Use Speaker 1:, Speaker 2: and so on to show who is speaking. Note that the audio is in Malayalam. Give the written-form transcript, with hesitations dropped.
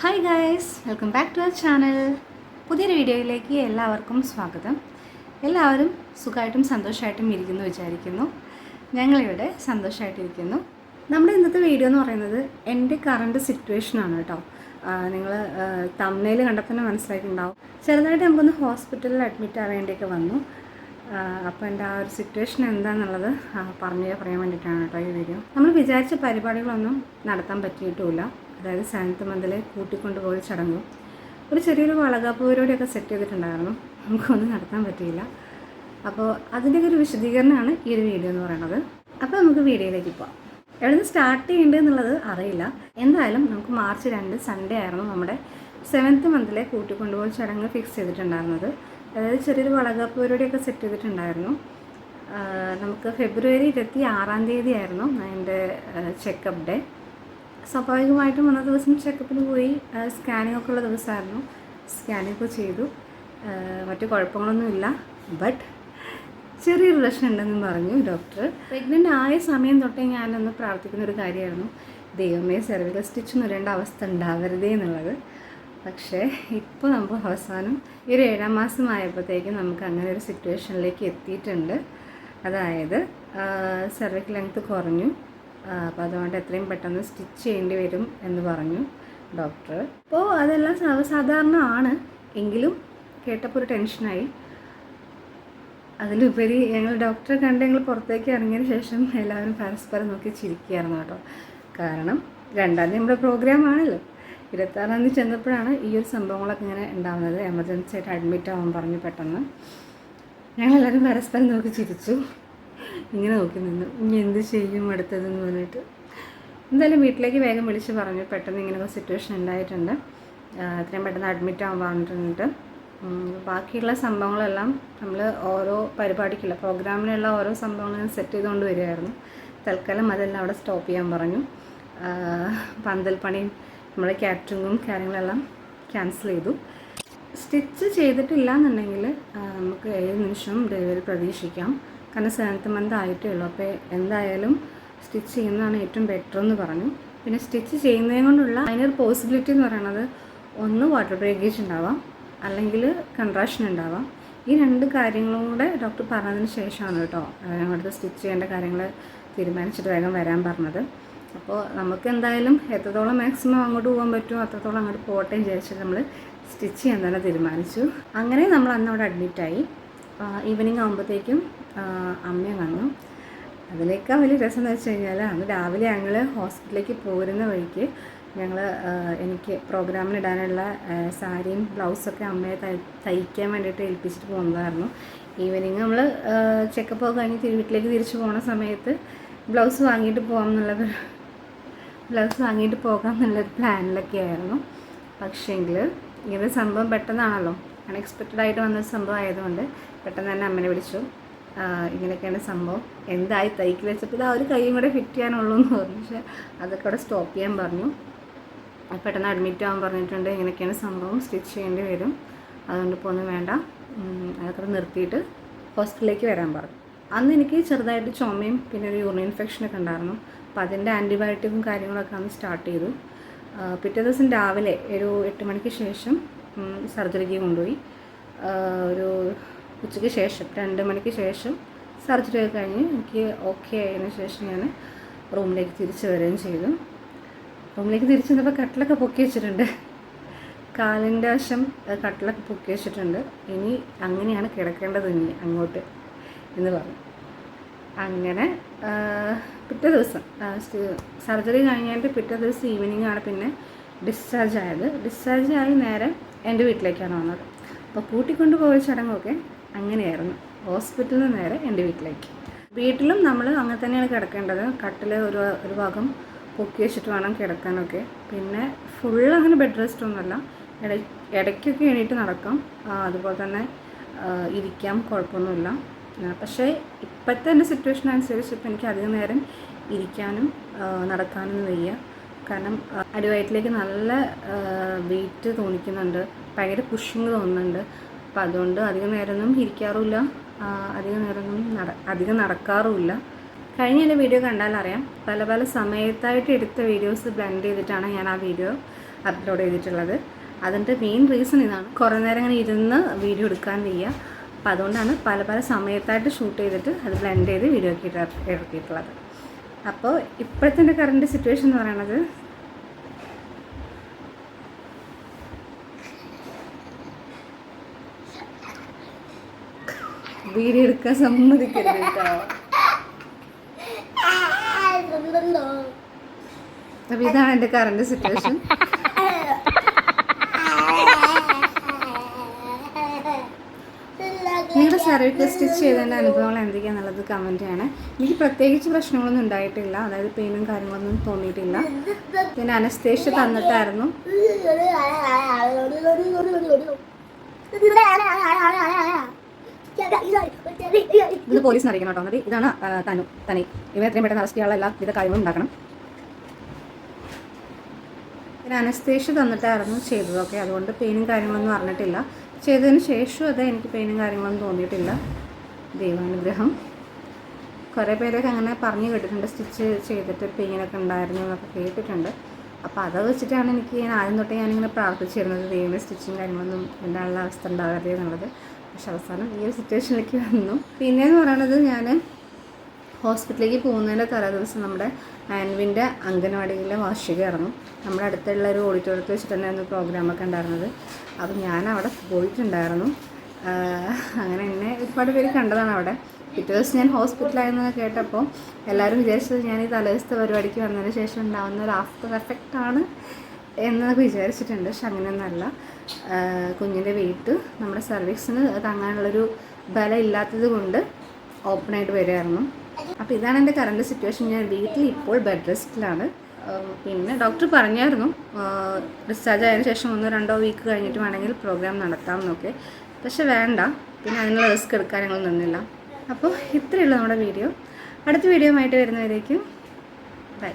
Speaker 1: Hi guys, welcome back to our channel. പുതിയൊരു വീഡിയോയിലേക്ക് എല്ലാവർക്കും സ്വാഗതം. എല്ലാവരും സുഖമായിട്ടും സന്തോഷമായിട്ടും ഇരിക്കുന്നു വിചാരിക്കുന്നു. ഞങ്ങളിവിടെ സന്തോഷമായിട്ടിരിക്കുന്നു. നമ്മുടെ ഇന്നത്തെ വീഡിയോ എന്ന് പറയുന്നത് എൻ്റെ കറണ്ട് സിറ്റുവേഷനാണ് കേട്ടോ. നിങ്ങൾ തംബ്നെയിൽ കണ്ടപ്പോൾ തന്നെ മനസ്സിലായിട്ടുണ്ടാവും. ചെറുതായിട്ട് നമുക്കൊന്ന് ഹോസ്പിറ്റലിൽ അഡ്മിറ്റ് ആവേണ്ടിയൊക്കെ വന്നു. അപ്പോൾ എൻ്റെ ആ ഒരു സിറ്റുവേഷൻ എന്താണെന്നുള്ളത് പറയാൻ വേണ്ടിയിട്ടാണ് കേട്ടോ ഈ വീഡിയോ. നമ്മൾ വിചാരിച്ച പരിപാടികളൊന്നും നടത്താൻ പറ്റിയിട്ടുമില്ല. അതായത് 7th മന്തിലെ കൂട്ടിക്കൊണ്ടുപോയ ചടങ്ങും ഒരു ചെറിയൊരു വളകാപ്പ് പരിപാടിയൊക്കെ സെറ്റ് ചെയ്തിട്ടുണ്ടായിരുന്നു. നമുക്കൊന്നും നടത്താൻ പറ്റിയില്ല. അപ്പോൾ അതിൻ്റെയൊക്കെ ഒരു വിശദീകരണമാണ് ഈ ഒരു വീഡിയോ എന്ന് പറയുന്നത്. അപ്പോൾ നമുക്ക് വീഡിയോയിലേക്ക് പോകാം. എവിടെ നിന്ന് സ്റ്റാർട്ട് ചെയ്യേണ്ടത് എന്നുള്ളത് അറിയില്ല. എന്തായാലും നമുക്ക് മാർച്ച് 2 സൺഡേ ആയിരുന്നു നമ്മുടെ 7th മന്തിലെ കൂട്ടിക്കൊണ്ടുപോയ ചടങ്ങ് ഫിക്സ് ചെയ്തിട്ടുണ്ടായിരുന്നത്. അതായത് ചെറിയൊരു വളകാപ്പ് പരിപാടിയൊക്കെ സെറ്റ് ചെയ്തിട്ടുണ്ടായിരുന്നു. നമുക്ക് ഫെബ്രുവരി 26 തീയതി ആയിരുന്നു എൻ്റെ ചെക്കപ്പ് ഡേ. സ്വാഭാവികമായിട്ടും അന്ന ദിവസം ചെക്കപ്പിന് പോയി. സ്കാനിങ് ഒക്കെ ഉള്ള ദിവസമായിരുന്നു. സ്കാനിങ് ഒക്കെ ചെയ്തു. മറ്റു കുഴപ്പങ്ങളൊന്നുമില്ല. ബട്ട് ചെറിയൊരു പ്രശ്നം ഉണ്ടെന്ന് പറഞ്ഞു ഡോക്ടർ. പ്രഗ്നൻ്റ് ആയ സമയം തൊട്ടേ ഞാനൊന്ന് പ്രാർത്ഥിക്കുന്ന ഒരു കാര്യമായിരുന്നു, ദൈവമേ സെർവിക്കൽ സ്റ്റിച്ച് നുരേണ്ട അവസ്ഥ ഉണ്ടാവരുതേ എന്നുള്ളത്. പക്ഷേ ഇപ്പോൾ നമുക്ക് അവസാനം ഈ ഒരു 7ാം മാസം ആയപ്പോഴത്തേക്കും നമുക്ക് അങ്ങനെ ഒരു സിറ്റുവേഷനിലേക്ക് എത്തിയിട്ടുണ്ട്. അതായത് സെർവിക്കൽ ലെങ്ത് കുറഞ്ഞു. അപ്പോൾ അതുകൊണ്ട് എത്രയും പെട്ടെന്ന് സ്റ്റിച്ച് ചെയ്യേണ്ടി വരും എന്ന് പറഞ്ഞു ഡോക്ടർ. അപ്പോൾ അതെല്ലാം സാധാരണ ആണ്. എങ്കിലും കേട്ടപ്പോൾ ഒരു ടെൻഷനായി. അതിലുപരി ഞങ്ങൾ ഡോക്ടറെ കണ്ട് ഞങ്ങൾ പുറത്തേക്ക് ഇറങ്ങിയതിന് ശേഷം എല്ലാവരും പരസ്പരം നോക്കി ചിരിക്കുകയായിരുന്നു കേട്ടോ. കാരണം 2ാം തീയതി നമ്മുടെ പ്രോഗ്രാം ആണല്ലോ. 26ാം തീയതി ചെന്നപ്പോഴാണ് ഈ ഒരു സംഭവങ്ങളൊക്കെ ഇങ്ങനെ ഉണ്ടാകുന്നത്. എമർജൻസി ആയിട്ട് അഡ്മിറ്റ് ആവാൻ പറഞ്ഞു പെട്ടെന്ന്. ഞങ്ങളെല്ലാവരും പരസ്പരം നോക്കി ചിരിച്ചു. ഇങ്ങനെ നോക്കി നിന്നു, ഇനി എന്ത് ചെയ്യും അടുത്തതെന്ന് പറഞ്ഞിട്ട്. എന്തായാലും വീട്ടിലേക്ക് വേഗം വിളിച്ച് പറഞ്ഞു, പെട്ടെന്ന് ഇങ്ങനെ സിറ്റുവേഷൻ ഉണ്ടായിട്ടുണ്ട്, എത്രയും പെട്ടെന്ന് അഡ്മിറ്റ് ആവാൻ പറഞ്ഞിട്ടുണ്ട്. ബാക്കിയുള്ള സംഭവങ്ങളെല്ലാം നമ്മൾ ഓരോ പരിപാടിക്കുള്ള പ്രോഗ്രാമിനുള്ള ഓരോ സംഭവങ്ങളും സെറ്റ് ചെയ്തുകൊണ്ട് വരികയായിരുന്നു. തൽക്കാലം അതെല്ലാം അവിടെ സ്റ്റോപ്പ് ചെയ്യാൻ പറഞ്ഞു. പന്തൽ പണിയും നമ്മുടെ കാറ്ററിങ്ങും കാര്യങ്ങളെല്ലാം ക്യാൻസൽ ചെയ്തു. സ്റ്റിച്ച് ചെയ്തിട്ടില്ല എന്നുണ്ടെങ്കിൽ നമുക്ക് ഏത് നിമിഷവും ഡെലിവറി പ്രതീക്ഷിക്കാം. കാരണം 7th മന്ത് ആയിട്ടേ ഉള്ളൂ. അപ്പോൾ എന്തായാലും സ്റ്റിച്ച് ചെയ്യുന്നതാണ് ഏറ്റവും ബെറ്റർ എന്ന് പറഞ്ഞു. പിന്നെ സ്റ്റിച്ച് ചെയ്യുന്നതിനെ കൊണ്ടുള്ള അതിനൊരു പോസിബിലിറ്റി എന്ന് പറയുന്നത്, ഒന്ന് വാട്ടർ ബ്രേക്കേജ് ഉണ്ടാവാം, അല്ലെങ്കിൽ കൺട്രാക്ഷൻ ഉണ്ടാവാം. ഈ 2 കാര്യങ്ങളും കൂടെ ഡോക്ടർ പറഞ്ഞതിന് ശേഷമാണ് കേട്ടോ ഞങ്ങളടുത്ത് സ്റ്റിച്ച് ചെയ്യേണ്ട കാര്യങ്ങൾ തീരുമാനിച്ചിട്ട് വേഗം വരാൻ പറഞ്ഞത്. അപ്പോൾ നമുക്ക് എന്തായാലും എത്രത്തോളം മാക്സിമം അങ്ങോട്ട് പോകാൻ പറ്റുമോ അത്രത്തോളം അങ്ങോട്ട് പോകട്ടെ വിചാരിച്ചിട്ട് നമ്മൾ സ്റ്റിച്ച് ചെയ്യാൻ തന്നെ തീരുമാനിച്ചു. അങ്ങനെ നമ്മൾ അന്ന് അവിടെ അഡ്മിറ്റായി. ഈവനിങ് ആകുമ്പോഴത്തേക്കും അമ്മയും വന്നു. അതിലേക്കാൾ വലിയ രസം എന്ന് വെച്ച് കഴിഞ്ഞാൽ അന്ന് രാവിലെ ഞങ്ങൾ ഹോസ്പിറ്റലിലേക്ക് പോരുന്ന വഴിക്ക് എനിക്ക് പ്രോഗ്രാമിനിടാനുള്ള സാരിയും ബ്ലൗസൊക്കെ അമ്മയെ തയ്ക്കാൻ വേണ്ടിയിട്ട് ഏൽപ്പിച്ചിട്ട് പോകുന്നതായിരുന്നു. ഈവനിങ് നമ്മൾ ചെക്കപ്പ് ഒക്കെ കഴിഞ്ഞ് വീട്ടിലേക്ക് തിരിച്ചു പോകുന്ന സമയത്ത് ബ്ലൗസ് വാങ്ങിയിട്ട് പോകാം എന്നുള്ളൊരു പ്ലാനിലൊക്കെ ആയിരുന്നു. പക്ഷേങ്കിൽ ഇങ്ങനൊരു സംഭവം പെട്ടെന്നാണല്ലോ, അൺഎക്സ്പെക്റ്റഡായിട്ട് വന്നൊരു സംഭവം ആയതുകൊണ്ട് പെട്ടെന്ന് തന്നെ അമ്മനെ വിളിച്ചു. ഇങ്ങനെയൊക്കെയാണ് സംഭവം, എന്തായി തൈക്കിൽ വെച്ചപ്പോൾ ഇത് ആ ഒരു കൈയും കൂടെ ഫിറ്റ് ചെയ്യാനുള്ളൂ എന്ന് പറഞ്ഞു. പക്ഷേ അതൊക്കെ അവിടെ സ്റ്റോപ്പ് ചെയ്യാൻ പറഞ്ഞു. പെട്ടെന്ന് അഡ്മിറ്റ് ആവാൻ പറഞ്ഞിട്ടുണ്ട്. ഇങ്ങനെയൊക്കെയാണ് സംഭവം, സ്റ്റിച്ച് ചെയ്യേണ്ടി വരും, അതുകൊണ്ട് ഇപ്പോൾ ഒന്നും വേണ്ട, അതൊക്കെ നിർത്തിയിട്ട് ഹോസ്പിറ്റലിലേക്ക് വരാൻ പറഞ്ഞു. അന്ന് എനിക്ക് ചെറുതായിട്ട് ചുമയും പിന്നെ ഒരു യൂറിൻ ഇൻഫെക്ഷനൊക്കെ ഉണ്ടായിരുന്നു. അപ്പോൾ അതിൻ്റെ ആൻറ്റിബയോട്ടിക്കും കാര്യങ്ങളൊക്കെ അന്ന് സ്റ്റാർട്ട് ചെയ്തു. പിറ്റേ ദിവസം രാവിലെ ഒരു 8 മണിക്ക് ശേഷം സർജറിക്ക് കൊണ്ടുപോയി. ഒരു ഉച്ചയ്ക്ക് ശേഷം 2 മണിക്ക് ശേഷം സർജറി ഒക്കെ കഴിഞ്ഞ് എനിക്ക് ഓക്കെ ആയതിനു ശേഷം ഞാൻ റൂമിലേക്ക് തിരിച്ചു വരികയും ചെയ്തു. റൂമിലേക്ക് തിരിച്ചു വന്നപ്പോൾ കട്ടിലൊക്കെ പൊക്കി വെച്ചിട്ടുണ്ട്. കാലിൻ്റെ വശം കട്ടിലൊക്കെ പൊക്കി വെച്ചിട്ടുണ്ട്. ഇനി അങ്ങനെയാണ് കിടക്കേണ്ടത് ഇനി അങ്ങോട്ട് എന്ന് പറഞ്ഞു. അങ്ങനെ പിറ്റേ ദിവസം സർജറി കഴിഞ്ഞിട്ട് പിറ്റേ ദിവസം ഈവനിങ് ആണ് പിന്നെ ഡിസ്ചാർജ് ആയത്. ഡിസ്ചാർജ് ആയി നേരെ എൻ്റെ വീട്ടിലേക്കാണ് വന്നത്. അപ്പോൾ കൂട്ടിക്കൊണ്ടുപോയ ചടങ്ങൊക്കെ അങ്ങനെയായിരുന്നു. ഹോസ്പിറ്റലിൽ നിന്ന് നേരെ എൻ്റെ വീട്ടിലേക്ക്. വീട്ടിലും നമ്മൾ അങ്ങനെ തന്നെയാണ് കിടക്കേണ്ടത്. കട്ടിൽ ഒരു ഭാഗം പൊക്കി വെച്ചിട്ട് വേണം കിടക്കാനൊക്കെ. പിന്നെ അങ്ങനെ ബെഡ് റെസ്റ്റ് ഒന്നുമല്ല, ഇടയ്ക്കൊക്കെ എണീറ്റ് നടക്കാം, അതുപോലെ തന്നെ ഇരിക്കാം, കുഴപ്പമൊന്നുമില്ല. പക്ഷേ ഇപ്പോഴത്തെ എൻ്റെ സിറ്റുവേഷൻ അനുസരിച്ച് ഇപ്പോൾ എനിക്ക് അധികം നേരം ഇരിക്കാനും നടക്കാനും വയ്യ. കാരണം അടിവയറ്റിലേക്ക് നല്ല വെയിറ്റ് തോന്നിക്കുന്നുണ്ട്, ഭയങ്കര പുഷിങ് തോന്നുന്നുണ്ട്. അപ്പോൾ അതുകൊണ്ട് അധികം നേരമൊന്നും ഇരിക്കാറുമില്ല, അധികം നടക്കാറുമില്ല. കഴിഞ്ഞ എൻ്റെ വീഡിയോ കണ്ടാൽ അറിയാം, പല സമയത്തായിട്ട് എടുത്ത വീഡിയോസ് ബ്ലെൻഡ് ചെയ്തിട്ടാണ് ഞാൻ ആ വീഡിയോ അപ്ലോഡ് ചെയ്തിട്ടുള്ളത്. അതിൻ്റെ മെയിൻ റീസൺ ഇതാണ്, കുറേ നേരം ഇങ്ങനെ ഇരുന്ന് വീഡിയോ എടുക്കാൻ വയ്യ. അപ്പോൾ അതുകൊണ്ടാണ് പല പല സമയത്തായിട്ട് ഷൂട്ട് ചെയ്തിട്ട് അത് ബ്ലെൻഡ് ചെയ്ത് വീഡിയോ ഇറക്കിയിട്ടുള്ളത്. അപ്പോൾ ഇപ്പോഴത്തെ എൻ്റെ കറണ്ട് സിറ്റുവേഷൻ എന്ന് പറയുന്നത് വീഡിയോ എടുക്കാൻ സമ്മതിക്കരുത് കേട്ടോ. അപ്പോൾ ഇതാണ് എൻ്റെ കറണ്ട് സിറ്റുവേഷൻ. നിങ്ങളുടെ സർവിക്കൽ സ്റ്റിച്ച് ചെയ്തതിൻ്റെ അനുഭവങ്ങൾ എന്തൊക്കെയാണെന്നുള്ളത് കമൻറ്റ് ചെയ്യണേ. എനിക്ക് പ്രത്യേകിച്ച് പ്രശ്നങ്ങളൊന്നും ഉണ്ടായിട്ടില്ല, അതായത് പെയിനും കാര്യങ്ങളൊന്നും തോന്നിയിട്ടില്ല. പിന്നെ അനസ്തേഷ്യ തന്നിട്ടായിരുന്നു. ഇത് പോലീസിന് അറിയിക്കണം കേട്ടോ. എന്നിട്ട് ഇതാണ് തനി ഇവ എത്രയും പെട്ടെന്ന് അറസ്റ്റ് ചെയ്യാനുള്ള എല്ലാവിധ കാര്യങ്ങളും ഉണ്ടാക്കണം. പിന്നെ അനസ്തേഷ്യ തന്നിട്ടായിരുന്നു ചെയ്തതൊക്കെ, അതുകൊണ്ട് പെയിനും കാര്യങ്ങളൊന്നും അറിഞ്ഞിട്ടില്ല. ചെയ്തതിന് ശേഷം അത് എനിക്ക് പെയിനും കാര്യങ്ങളൊന്നും തോന്നിയിട്ടില്ല. ദൈവാനുഗ്രഹം. കുറേ പേരൊക്കെ അങ്ങനെ പറഞ്ഞു കേട്ടിട്ടുണ്ട്, സ്റ്റിച്ച് ചെയ്തിട്ട് പെയിനൊക്കെ ഉണ്ടായിരുന്നു എന്നൊക്കെ കേട്ടിട്ടുണ്ട്. അപ്പോൾ അത് വെച്ചിട്ടാണ് ഞാൻ ആദ്യം തൊട്ടേ ഞാനിങ്ങനെ പ്രാർത്ഥിച്ചിരുന്നത്, ദൈവം സ്റ്റിച്ചിങ് കാര്യങ്ങളൊന്നും ഉണ്ടാകാനുള്ള അവസ്ഥ ഉണ്ടാകാതെ എന്നുള്ളത്. പക്ഷെ അവസാനം ഈ ഒരു സിറ്റുവേഷനിലേക്ക് വന്നു. പിന്നെയെന്ന് പറയുന്നത്, ഞാൻ ഹോസ്പിറ്റലിലേക്ക് പോകുന്നതിൻ്റെ തലേ ദിവസം നമ്മുടെ ആൻവിൻ്റെ അംഗൻവാടിയിലെ വാർഷികമായിരുന്നു. നമ്മുടെ അടുത്തുള്ള ഒരു ഓഡിറ്റോറിയത്തിൽ വെച്ചിട്ട് തന്നെയായിരുന്നു പ്രോഗ്രാമൊക്കെ ഉണ്ടായിരുന്നത്. അപ്പോൾ ഞാൻ അവിടെ പോയിട്ടുണ്ടായിരുന്നു. അങ്ങനെ എന്നെ ഒരുപാട് പേര് കണ്ടതാണ് അവിടെ. പിറ്റേ ദിവസം ഞാൻ ഹോസ്പിറ്റലായെന്ന് കേട്ടപ്പോൾ എല്ലാവരും വിചാരിച്ചത് ഞാൻ ഈ തലേദിവസത്തെ പരിപാടിക്ക് വന്നതിന് ശേഷം ഉണ്ടാകുന്ന ഒരു ആഫ്റ്റർ എഫക്റ്റാണ് എന്നൊക്കെ വിചാരിച്ചിട്ടുണ്ട്. പക്ഷെ അങ്ങനെയൊന്നുമല്ല. കുഞ്ഞിൻ്റെ വെയിറ്റ് നമ്മുടെ സർവീസിന് താങ്ങാനുള്ളൊരു ബലം ഇല്ലാത്തത് കൊണ്ട് ഓപ്പണായിട്ട് വരികയായിരുന്നു. അപ്പോൾ ഇതാണ് എൻ്റെ കറണ്ട് സിറ്റുവേഷൻ. ഞാൻ വീട്ടിൽ ഇപ്പോൾ ബെഡ് റെസ്റ്റിലാണ്. പിന്നെ ഡോക്ടർ പറഞ്ഞായിരുന്നു ഡിസ്ചാർജ് ആയതിനു ശേഷം 1-2 വീക്ക് കഴിഞ്ഞിട്ട് വേണമെങ്കിൽ പ്രോഗ്രാം നടത്താമെന്നൊക്കെ. പക്ഷെ വേണ്ട, പിന്നെ അതിനുള്ള റിസ്ക് എടുക്കാൻ ഞങ്ങൾ നിന്നില്ല. അപ്പോൾ ഇത്രയേ ഉള്ളൂ നമ്മുടെ വീഡിയോ. അടുത്ത വീഡിയോ ആയിട്ട് വരുന്നവരേക്കും ബൈ.